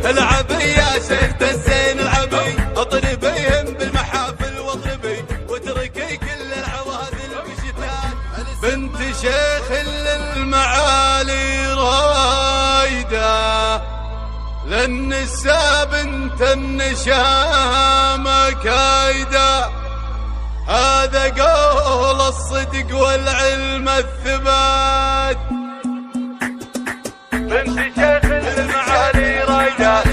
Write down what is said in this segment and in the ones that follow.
العبي يا شيخ الزين العبي، اطربيهم بالمحافل واضربي واتركي كل العواذل بشتات. بنت شيخ للمعالي رايده، للنساء بنت النشامة كايده، هذا قول الصدق والعلم الثبات. بنت شيخ للمعالي رايده،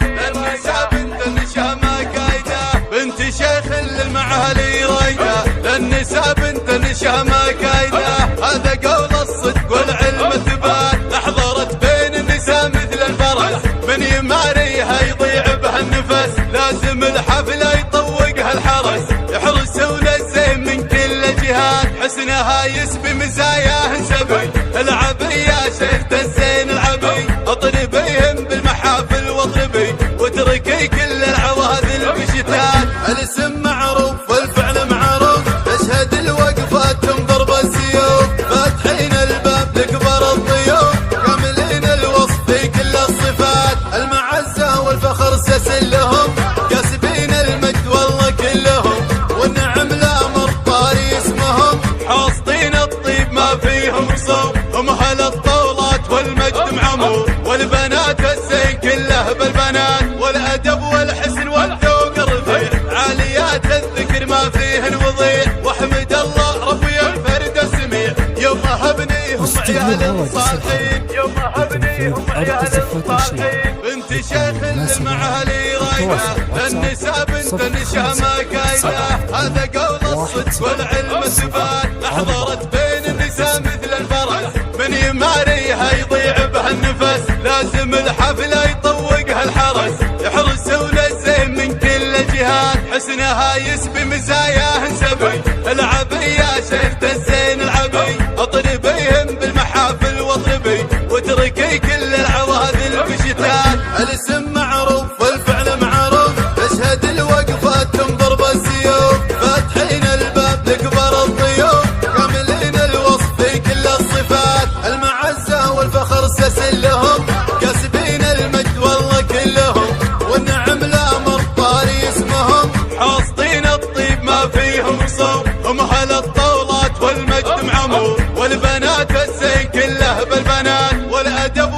للنساء بنت النشامة كايده، بنت شيخ للمعالي رايده، للنساء بنت النشامة كايده، هذا قول الصدق والعلم الثبات. احضرت بين النساء مثل الفرس، من يماريها يضيع بها النفس، لازم الحفله يطوقها الحرس، يحرسون الزين من كل جهات، حسنها يسبي مزاياه سبي. العبي يا شيخ الزين العبي، اطربيهم بالمحافل واضربي واتركي كل العواذل بشتات. الاسم معروف والفعل معروف، تشهد الوقفات تنظر بالسيوف، فاتحين الباب لكبر الضيوف، كاملين الوصف في كل الصفات. المعزة والفخر سسلهم، كاسبين المجد والله كلهم، والنعم لامر طاري اسمهم، حاصدين الطيب ما فيهم صوم، هم اهل الطولات والمجد معمور، والبنات الزين كله بالبنات، والادب والحسن والذوق الرفيع، عاليات الذكر ما فيهن وضيع، واحمد الله ربي الفرد السميع، يوم هبنيهم عيال صالحين، يوم هبنيهم عيال صالحين. بنت شيخ للمعالي رايده، للنساء بنت النشامة كايده، هذا قول الصدق والعلم ثبات. احضرت بين النساء مثل الفرس، من يماريها يضيع بها النفس، لازم الحفله يطوقها الحرس، يحرسون الزين من كل جهات، حسنها يسبي مزاياه سبي. العبي يا شيخ الزين العبي، اطربيهم بالمحافل واضربي واتركي كل العواذل بشتات. الاسم معروف والفعل معروف، تشهد الوقفات تنظر بالسيوف، فاتحين الباب لكبر الضيوف، كاملين الوصف في كل الصفات. المعزة والفخر سسلهم، كاسبين المجد والله كلهم، والنعم لامر طاري اسمهم، حاصدين الطيب ما فيهم صوم، هم اهل الطولات والمجد معمور، والبنات الزين كله بالبنات، والادب